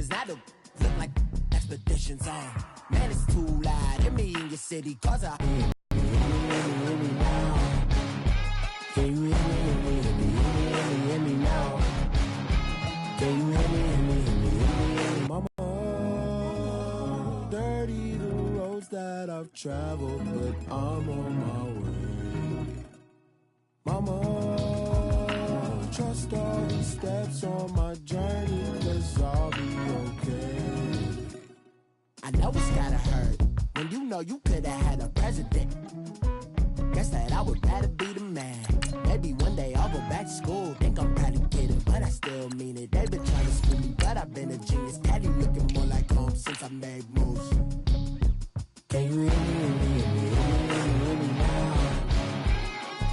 cause now the look like expeditions on. Man, it's too loud. Hit me in your city, cause I hear me now. Can you hear me now? Can you hear me, mama? Dirty the roads that I've traveled, but I'm on my way. Mama, trust all these steps on my journey, cause I'll be okay. I know it's gotta hurt when you know you could've had a president. Guess that I would rather be the man. Maybe one day I'll go back to school. Think I'm probably kidding, but I still mean it. They've been trying to school me, but I've been a genius. Daddy looking more like home since I made moves. Can you hear me now?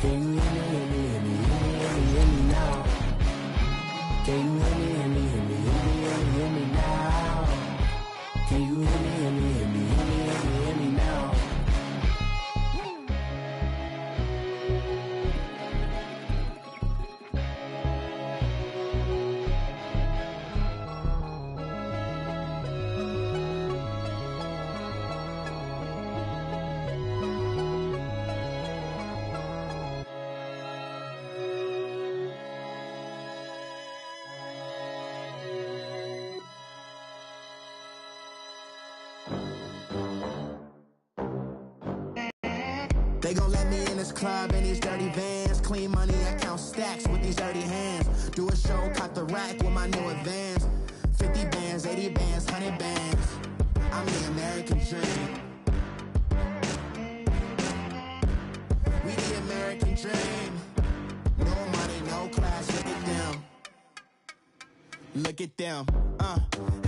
Can you hear me now? Can you hear me now? Can you hear me now? They gon' let me in this club in these dirty vans. Clean money, I count stacks with these dirty hands. Do a show, caught the rack with my new advance. 50 bands, 80 bands, 100 bands. I'm the American dream. We the American dream. No money, no class, look at them. Look at them,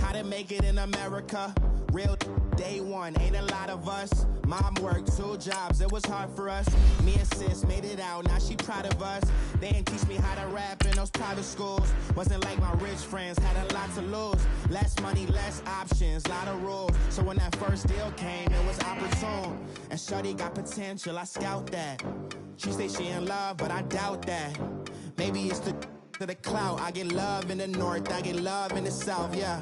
how to make it in America. Real day one, ain't a lot of us. Mom worked 2 jobs, it was hard for us. Me and sis made it out, now she proud of us. They didn't teach me how to rap in those private schools. Wasn't like my rich friends, had a lot to lose. Less money, less options, lot of rules. So when that first deal came, it was opportune. And shorty got potential, I scout that. She say she in love, but I doubt that. Maybe it's the clout. I get love in the north, I get love in the south, yeah.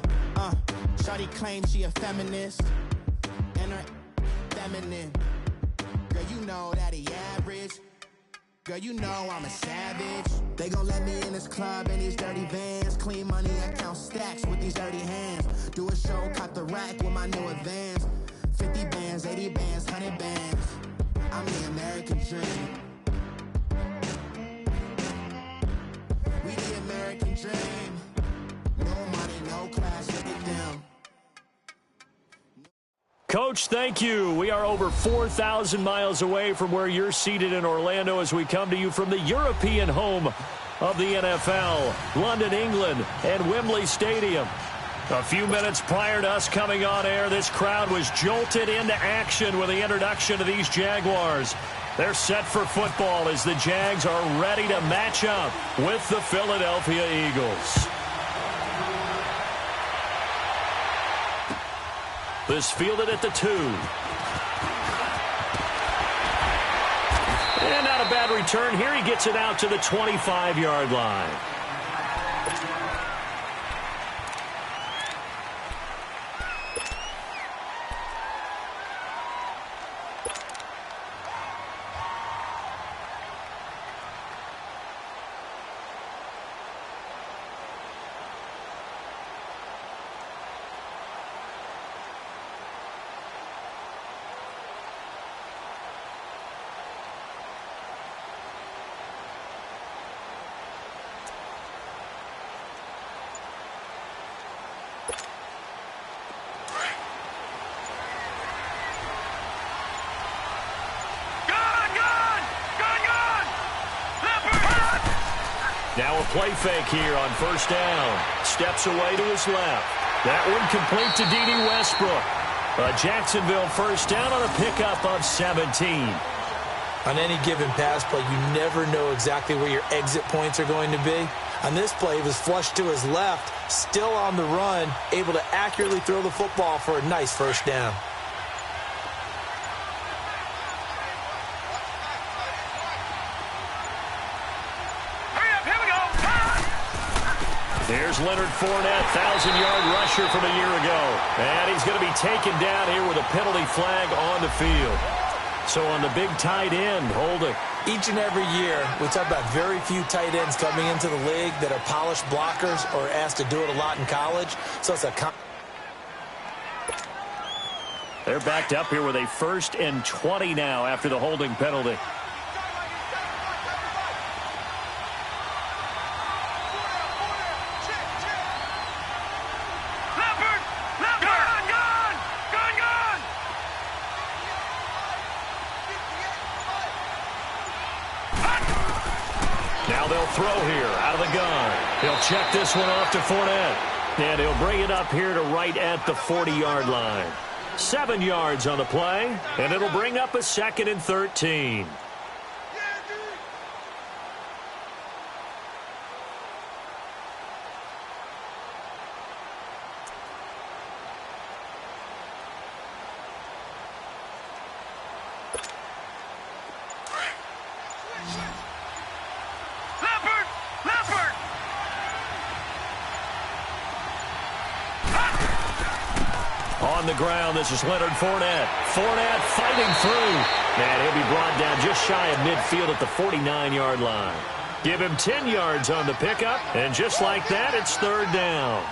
Shawty claims she a feminist, and her feminine. Girl, you know that he average. Girl, you know I'm a savage. They gon' let me in this club in these dirty vans. Clean money, I count stacks with these dirty hands. Do a show, caught the rack with my new advance. 50 bands, 80 bands, 100 bands. I'm the American dream. We the American dream. No money, no class, look at them. Coach, thank you. We are over 4,000 miles away from where you're seated in Orlando as we come to you from the European home of the NFL, London, England, and Wembley Stadium. A few minutes prior to us coming on air, this crowd was jolted into action with the introduction of these Jaguars. They're set for football as the Jags are ready to match up with the Philadelphia Eagles. This fielded at the 2. And not a bad return here. He gets it out to the 25-yard line. Now a play fake here on first down. Steps away to his left. That one complete to D.D. Westbrook. A Jacksonville first down on a pickup of 17. On any given pass play, you never know exactly where your exit points are going to be. On this play, he was flushed to his left, still on the run, able to accurately throw the football for a nice first down. Here's Leonard Fournette, 1,000-yard rusher from a year ago. And he's going to be taken down here with a penalty flag on the field. So on the big tight end, holding. Each and every year, we talk about very few tight ends coming into the league that are polished blockers or asked to do it a lot in college. So it's a... They're backed up here with a 1st and 20 now after the holding penalty. Now they'll throw here out of the gun. He'll check this one off to Fournette. And he'll bring it up here to right at the 40-yard line. 7 yards on the play, and it'll bring up a 2nd and 13. On the ground, this is Leonard Fournette. Fournette fighting through. And he'll be brought down just shy of midfield at the 49-yard line. Give him 10 yards on the pickup, and just like that, it's 3rd down.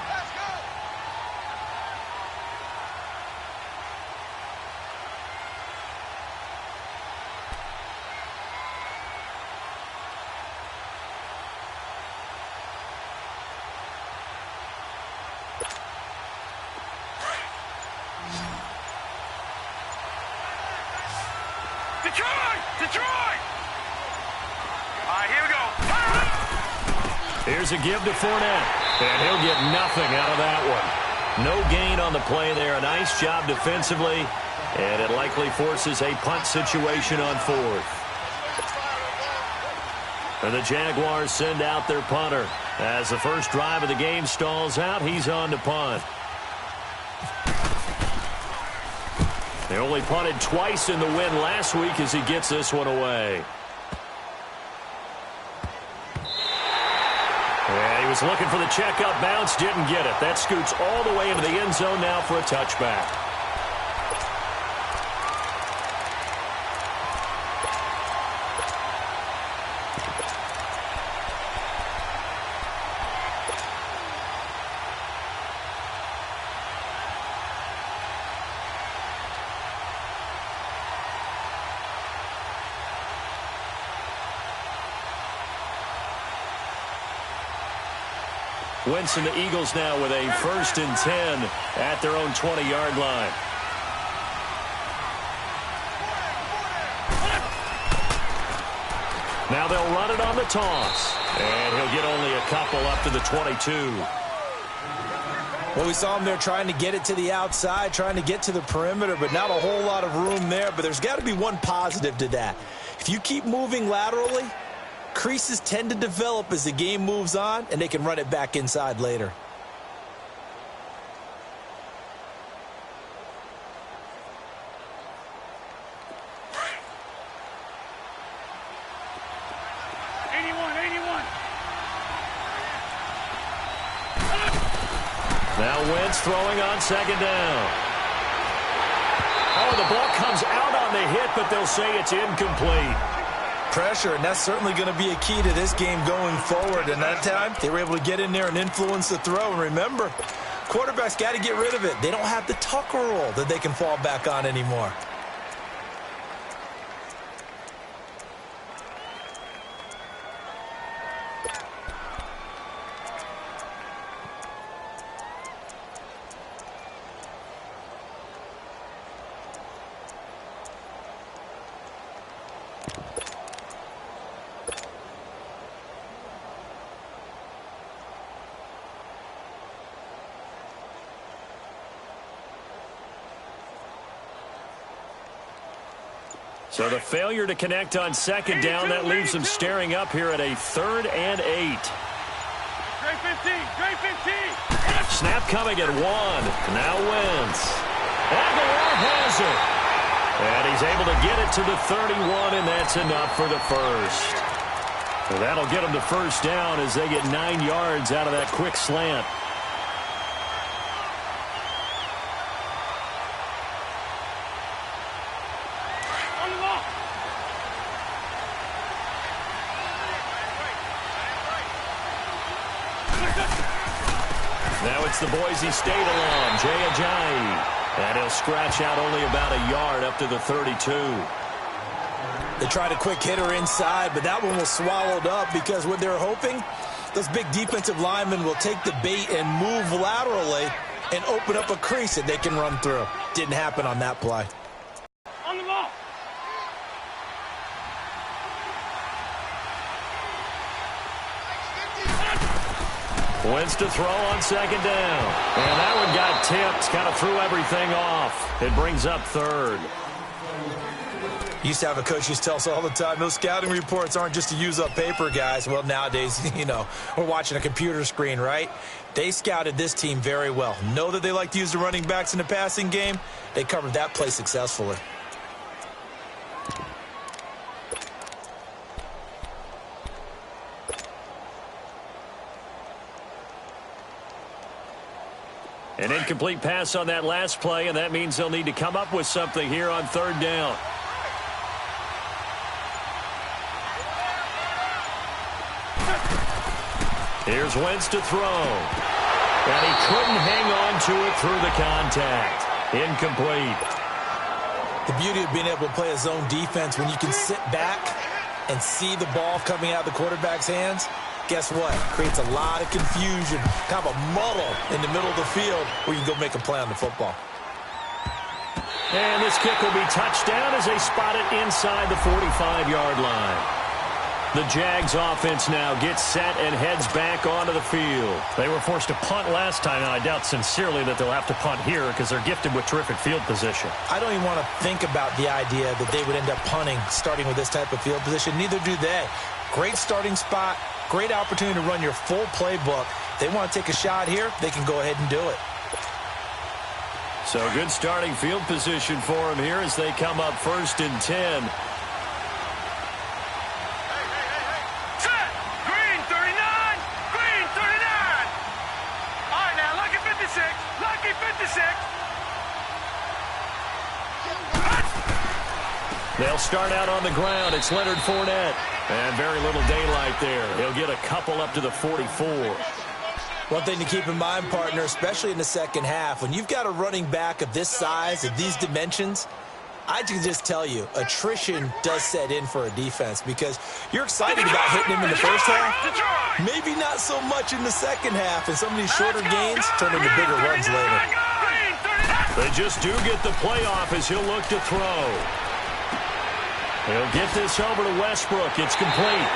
Detroit! All right, here we go. Here's a give to Fournette, and he'll get nothing out of that one. No gain on the play there. A nice job defensively, and it likely forces a punt situation on 4th. And the Jaguars send out their punter. As the first drive of the game stalls out, he's on to punt. They only punted twice in the win last week as he gets this one away. And he was looking for the checkup bounce, didn't get it. That scoots all the way into the end zone now for a touchback. Wentz and the Eagles now with a 1st and 10 at their own 20-yard line. Now they'll run it on the toss. And he'll get only a couple up to the 22. Well, we saw him there trying to get it to the outside, trying to get to the perimeter, but not a whole lot of room there. But there's got to be one positive to that. If you keep moving laterally, creases tend to develop as the game moves on, and they can run it back inside later. Now Wentz throwing on 2nd down. Oh, the ball comes out on the hit, but they'll say it's incomplete. Pressure, and that's certainly going to be a key to this game going forward. And that time, they were able to get in there and influence the throw. And remember, quarterbacks got to get rid of it. They don't have the tuck roll that they can fall back on anymore. So the failure to connect on 2nd down, that leaves them staring up here at a 3rd and 8. Great 15, great 15. Snap coming at 1. Now Wentz. Aguilar has it. And he's able to get it to the 31, and that's enough for the first. Well, that'll get them to first down as they get 9 yards out of that quick slant. Now it's the Boise State alum, Jay Ajayi. And he'll scratch out only about a yard up to the 32. They tried a quick hitter inside, but that one was swallowed up because what they're hoping, those big defensive linemen will take the bait and move laterally and open up a crease that they can run through. Didn't happen on that play. On the ball. Wentz to throw on second down. And that one got tipped, kind of threw everything off. It brings up third. Used to have a coach used to tell us all the time, those scouting reports aren't just to use up paper, guys. Well, nowadays, we're watching a computer screen, right? They scouted this team very well. Know that they like to use the running backs in the passing game. They covered that play successfully. An incomplete pass on that last play, and that means they'll need to come up with something here on third down. Here's Wentz to throw. And he couldn't hang on to it through the contact. Incomplete. The beauty of being able to play a zone defense when you can sit back and see the ball coming out of the quarterback's hands, guess what? Creates a lot of confusion, kind of a muddle in the middle of the field where you can go make a play on the football. And this kick will be touchdown as they spot it inside the 45-yard line. The Jags offense now gets set and heads back onto the field. They were forced to punt last time, and I doubt sincerely that they'll have to punt here because they're gifted with terrific field position. I don't even want to think about the idea that they would end up punting starting with this type of field position. Neither do they. Great starting spot, great opportunity to run your full playbook. They want to take a shot here, they can go ahead and do it. So good starting field position for them here as they come up 1st and 10. They'll start out on the ground. It's Leonard Fournette. And very little daylight there. He'll get a couple up to the 44. One thing to keep in mind, partner, especially in the second half, when you've got a running back of this size, of these dimensions, I can just tell you, attrition does set in for a defense because you're excited about hitting him in the first half. Maybe not so much in the second half, and some of these shorter gains turn into bigger runs later. They just do get the playoff as he'll look to throw. He'll get this over to Westbrook. It's complete.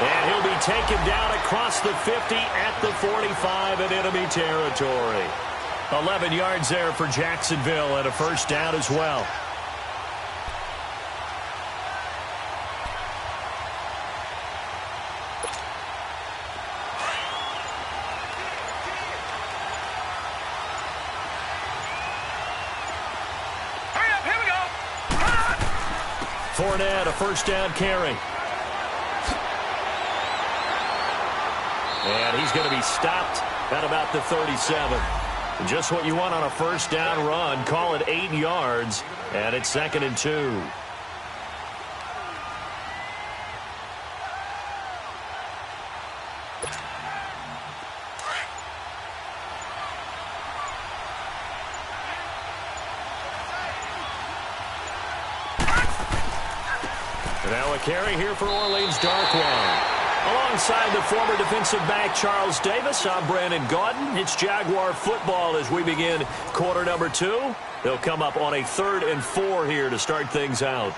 And he'll be taken down across the 50 at the 45 in enemy territory. 11 yards there for Jacksonville and a first down as well. Fournette, a first down carry. And he's going to be stopped at about the 37. Just what you want on a first down run. Call it 8 yards, and it's 2nd and 2. Now a carry here for Orleans Darkwan. Alongside the former defensive back Charles Davis, I'm Brandon Gaudin. It's Jaguar football as we begin quarter number 2. They'll come up on a 3rd and 4 here to start things out.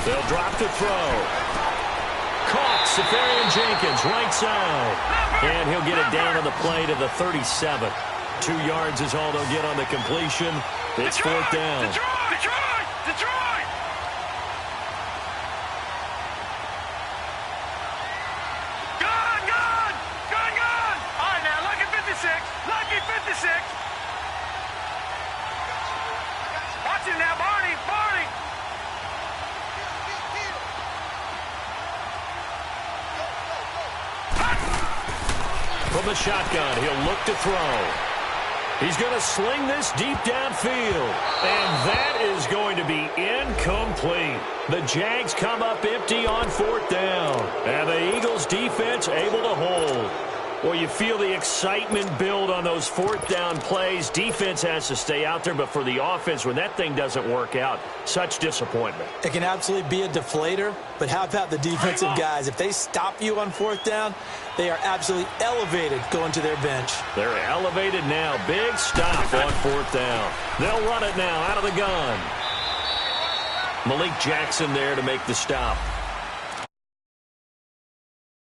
They'll drop to throw. Caught. Safarian-Jenkins, right side. And he'll get it down on the play to the 37. 2 yards is all they'll get on the completion. It's fourth down. Detroit! Gun! All right, now, lucky 56. Watch him now, Barney. From the shotgun, he'll look to throw. He's going to sling this deep downfield. And that is going to be incomplete. The Jags come up empty on fourth down. And the Eagles defense able to hold. Well, you feel the excitement build on those fourth down plays. Defense has to stay out there, but for the offense, when that thing doesn't work out, such disappointment. It can absolutely be a deflator, but how about the defensive guys? If they stop you on fourth down, they are absolutely elevated going to their bench. They're elevated now. Big stop on fourth down. They'll run it now out of the gun. Malik Jackson there to make the stop.